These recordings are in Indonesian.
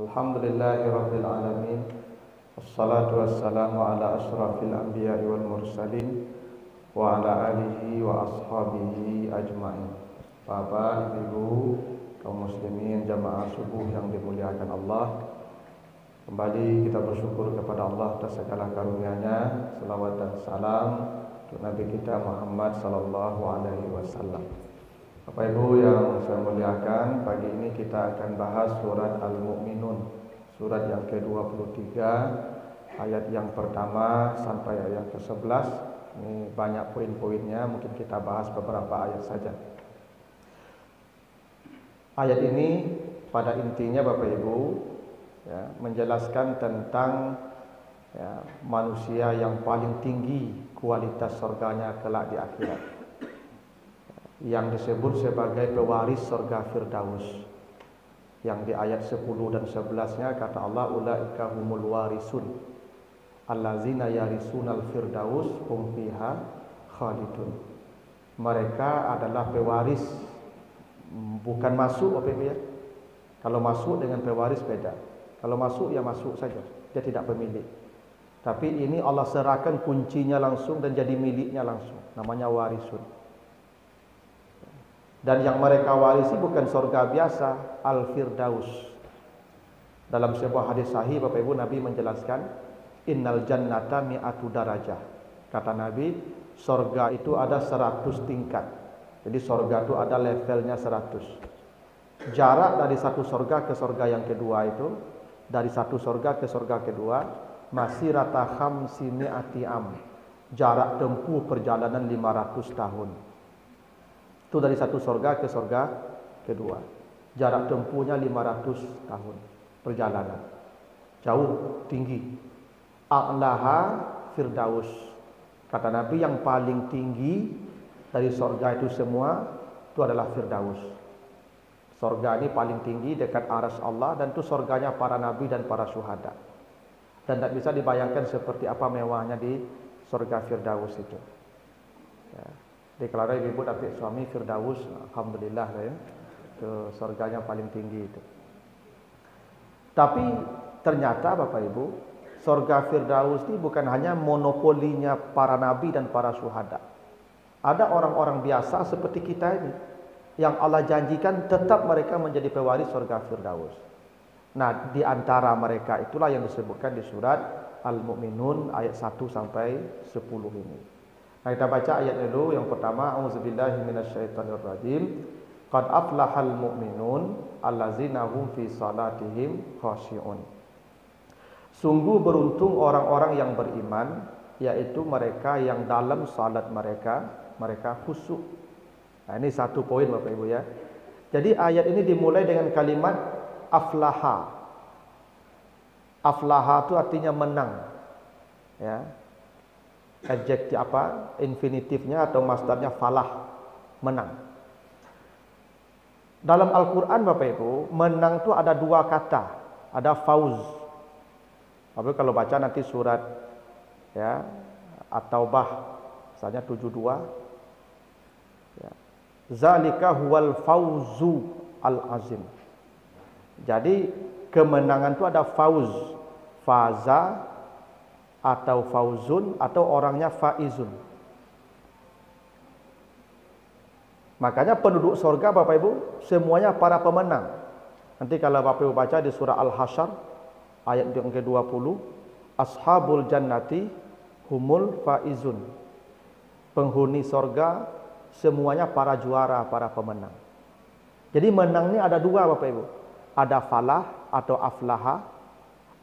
Alhamdulillahirabbil alamin. Wassalatu wassalamu ala asyrafil anbiya'i wal mursalin wa ala alihi wa ashabihi ajma'in. Bapak, Ibu, kaum muslimin jamaah subuh yang dimuliakan Allah, kembali kita bersyukur kepada Allah atas segala karunia-Nya. Selawat dan salam untuk Nabi kita Muhammad sallallahu alaihi wasallam. Bapak Ibu yang saya muliakan, pagi ini kita akan bahas surat Al-Mu'minun, surat yang ke-23, ayat yang pertama sampai ayat yang ke-11. Ini banyak poin-poinnya, mungkin kita bahas beberapa ayat saja. Ayat ini pada intinya Bapak Ibu menjelaskan tentang manusia yang paling tinggi kualitas surganya kelak di akhirat, yang disebut sebagai pewaris surga Firdaus, yang di ayat 10 dan 11-nya kata Allah, ulaika humul warisun allazina yarisunal firdaus hum fiha khalidun. Mereka adalah pewaris, bukan masuk Bapak Ibu ya. Kalau masuk dengan pewaris beda. Kalau masuk ya masuk saja, dia tidak pemilik. Tapi ini Allah serahkan kuncinya langsung dan jadi miliknya langsung, namanya warisun. Dan yang mereka warisi bukan surga biasa, Al-Firdaus. Dalam sebuah hadis sahih Bapak Ibu, Nabi menjelaskan, innal jannata mi'atu darajah. Kata Nabi, surga itu ada 100 tingkat. Jadi surga itu ada levelnya 100. Jarak dari satu surga ke surga yang kedua itu, dari satu surga ke surga kedua, masirata khamsimi'ati am. Jarak tempuh perjalanan 500 tahun. Itu dari satu surga ke surga kedua. Jarak tempuhnya 500 tahun perjalanan. Jauh, tinggi. A'laha Firdaus. Kata Nabi, yang paling tinggi dari surga itu semua itu adalah Firdaus. Surga ini paling tinggi dekat arsy Allah, dan itu surganya para nabi dan para syuhada. Dan tidak bisa dibayangkan seperti apa mewahnya di surga Firdaus itu. Ya. Deklarasi ibu dapat suami Firdaus, alhamdulillah ya. Itu surganya paling tinggi itu. Tapi ternyata Bapak Ibu, surga Firdaus ini bukan hanya monopolinya para nabi dan para syuhada. Ada orang-orang biasa seperti kita ini yang Allah janjikan tetap mereka menjadi pewaris surga Firdaus. Nah, di antara mereka itulah yang disebutkan di surat Al-Mu'minun ayat 1 sampai 10 ini. Nah, kita baca ayat dulu. Yang pertama, auzubillahi minasyaitonirrajim. Qad aflahal mu'minun allazina hum fi salatihim khashi'un. Sungguh beruntung orang-orang yang beriman, yaitu mereka yang dalam salat mereka khusyuk. Nah, ini satu poin Bapak Ibu ya. Jadi ayat ini dimulai dengan kalimat aflaha. Aflaha itu artinya menang. Ya. Adjektif apa? Infinitifnya atau masdarnya falah, menang. Dalam Al-Quran Bapak Ibu, menang itu ada dua kata. Ada fauz. Bapak kalau baca nanti surat ya At-Taubah misalnya 72 ya. Zalika huwal fauzu al-azim. Jadi kemenangan itu ada fauz, faza atau fauzun, atau orangnya faizun. Makanya penduduk surga Bapak Ibu semuanya para pemenang. Nanti kalau Bapak Ibu baca di surah Al-Hasyr ayat yang ke-20, ashabul jannati humul faizun. Penghuni surga semuanya para juara, para pemenang. Jadi menangnya ada dua Bapak Ibu. Ada falah atau aflaha,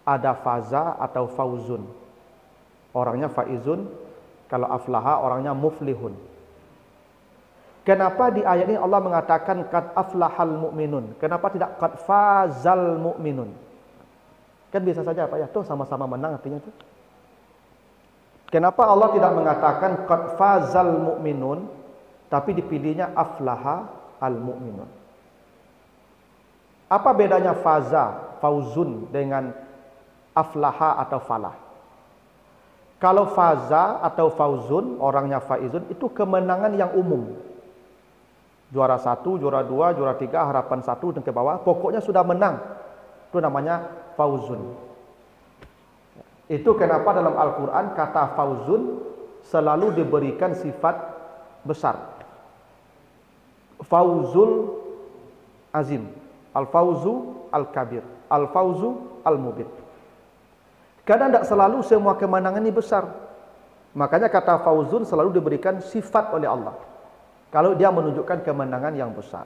ada faza atau fauzun. Orangnya faizun, kalau aflaha orangnya muflihun. Kenapa di ayat ini Allah mengatakan qad aflahal mu'minun? Kenapa tidak qad fazal mu'minun? Kan bisa saja Pak ya, tuh sama-sama menang artinya itu. Kenapa Allah tidak mengatakan qad fazal mu'minun, tapi dipilihnya aflaha al mu'minun? Apa bedanya faza, fauzun dengan aflaha atau falah? Kalau faza atau fauzun, orangnya faizun, itu kemenangan yang umum. Juara 1, juara 2, juara 3, harapan 1 dan ke bawah, pokoknya sudah menang. Itu namanya fauzun. Itu kenapa dalam Al-Quran kata fauzun selalu diberikan sifat besar. Fauzul azim, al-fauzu al-kabir, al-fauzu al-mubin. Kadang tidak selalu semua kemenangan ini besar. Makanya kata fauzun selalu diberikan sifat oleh Allah kalau dia menunjukkan kemenangan yang besar.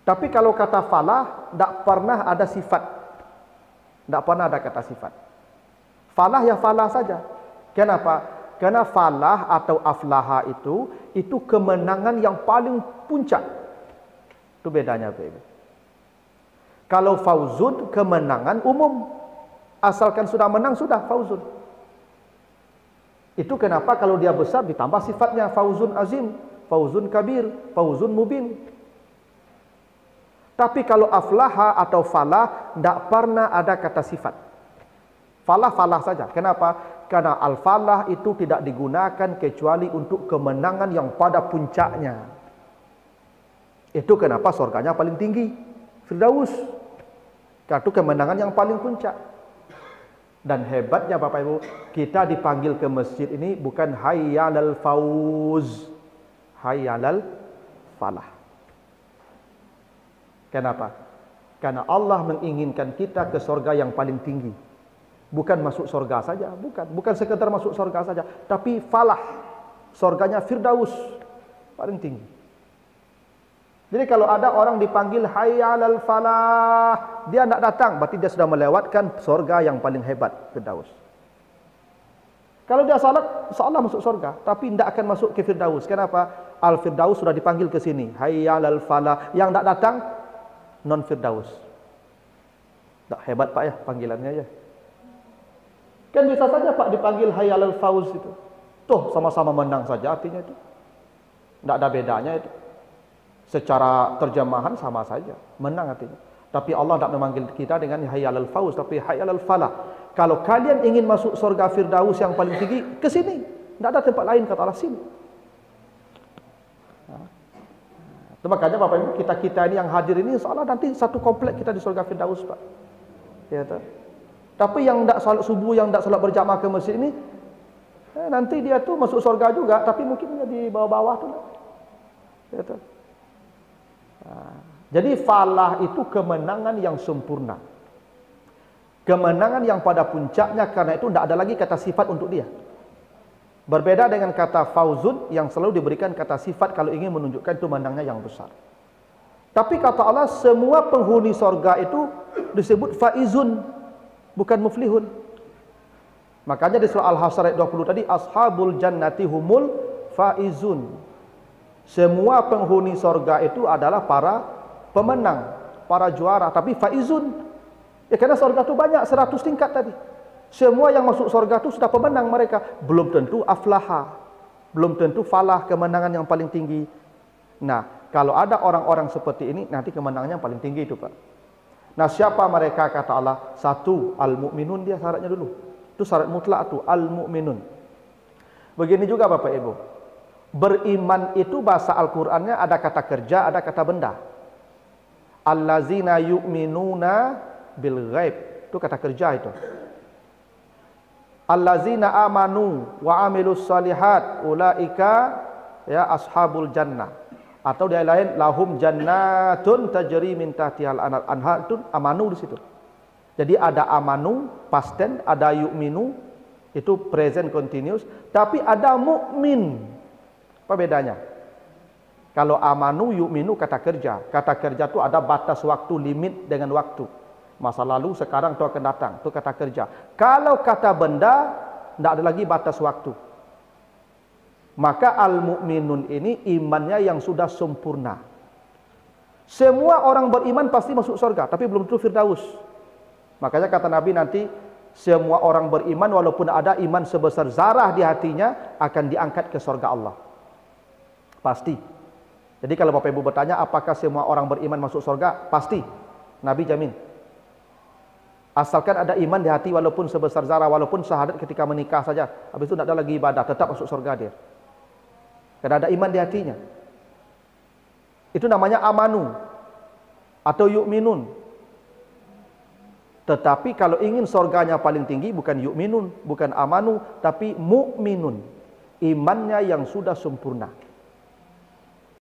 Tapi kalau kata falah tidak pernah ada sifat, tidak pernah ada kata sifat. Falah ya falah saja. Kenapa? Karena falah atau aflaha itu kemenangan yang paling puncak. Itu bedanya, Pak Ibu. Kalau fauzun kemenangan umum. Asalkan sudah menang sudah fauzun. Itu kenapa kalau dia besar ditambah sifatnya fauzun azim, fauzun kabir, fauzun mubin. Tapi kalau aflaha atau falah tidak pernah ada kata sifat. Falah saja. Kenapa? Karena al-falah itu tidak digunakan kecuali untuk kemenangan yang pada puncaknya. Itu kenapa surganya paling tinggi, Firdaus. Karena itu kemenangan yang paling puncak. Dan hebatnya Bapak Ibu, kita dipanggil ke masjid ini bukan hayyalal fauz, hayyalal falah. Kenapa? Karena Allah menginginkan kita ke surga yang paling tinggi. Bukan masuk surga saja, bukan sekedar masuk surga saja, tapi falah, surganya Firdaus paling tinggi. Jadi kalau ada orang dipanggil hayyalal falah, dia tidak datang, berarti dia sudah melewatkan surga yang paling hebat, Firdaus. Kalau dia salat, seolah masuk surga, tapi tidak akan masuk ke Firdaus. Kenapa? Al-Firdaus sudah dipanggil ke sini, hayyalal falah. Yang tidak datang non Firdaus. Tak hebat Pak ya panggilannya ya. Kan bisa saja Pak dipanggil hayyalal fauz itu. Tuh sama-sama menang saja artinya itu. Tidak ada bedanya itu. Secara terjemahan sama saja, menang artinya. Tapi Allah tidak memanggil kita dengan hayyalal fauz, tapi hayyalal falah. Kalau kalian ingin masuk surga Firdaus yang paling tinggi, ke sini. Tidak ada tempat lain, kata Allah, sini. Itu makanya Bapak Ibu, kita ini yang hadir ini seolah nanti satu komplek kita di surga Firdaus, Pak. Ya, tak? Tapi yang tidak salat subuh, yang tidak salat berjamaah ke masjid ini, nanti dia tuh masuk surga juga, tapi mungkin di bawah-bawah tuh. Ya, tak? Jadi falah itu kemenangan yang sempurna. Kemenangan yang pada puncaknya, karena itu tidak ada lagi kata sifat untuk dia. Berbeda dengan kata fauzun yang selalu diberikan kata sifat kalau ingin menunjukkan itu menangnya yang besar. Tapi kata Allah, semua penghuni surga itu disebut faizun, bukan muflihun. Makanya di surah Al-Hasyr ayat 20 tadi, ashabul jannati humul faizun. Semua penghuni surga itu adalah para pemenang, para juara, tapi faizun. Ya karena surga itu banyak, 100 tingkat tadi. Semua yang masuk surga itu sudah pemenang mereka. Belum tentu aflaha, belum tentu falah, kemenangan yang paling tinggi. Nah, kalau ada orang-orang seperti ini, nanti kemenangannya yang paling tinggi itu, Pak. Nah, siapa mereka kata Allah? Satu, al-mu'minun, dia syaratnya dulu. Itu syarat mutlak itu, al-mu'minun. Begini juga Bapak Ibu. Beriman itu bahasa Al-Qur'annya ada kata kerja, ada kata benda. Allazina yu'minuna bil ghaib. Itu kata kerja itu. Allazina amanu wa amilus salihat ulaika ya ashabul jannah. Atau di lain lahum jannatun tajri min tahtihal anhar, itu amanu di situ. Jadi ada amanu past tense, ada yu'minu itu present continuous, tapi ada mukmin. Apa bedanya? Kalau amanu yu'minu kata kerja. Kata kerja itu ada batas waktu, limit dengan waktu. Masa lalu, sekarang atau akan datang, itu kata kerja. Kalau kata benda, tidak ada lagi batas waktu. Maka al-mu'minun ini imannya yang sudah sempurna. Semua orang beriman pasti masuk surga, tapi belum tentu Firdaus. Makanya kata Nabi nanti, semua orang beriman walaupun ada iman sebesar zarah di hatinya, akan diangkat ke surga Allah. Pasti. Jadi kalau Bapak Ibu bertanya, apakah semua orang beriman masuk surga? Pasti. Nabi jamin. Asalkan ada iman di hati walaupun sebesar zarah, walaupun syahadat ketika menikah saja. Habis itu tidak ada lagi ibadah, tetap masuk surga dia. Karena ada iman di hatinya. Itu namanya amanu atau yu'minun. Tetapi kalau ingin surganya paling tinggi, bukan yu'minun, bukan amanu, tapi mu'minun. Imannya yang sudah sempurna.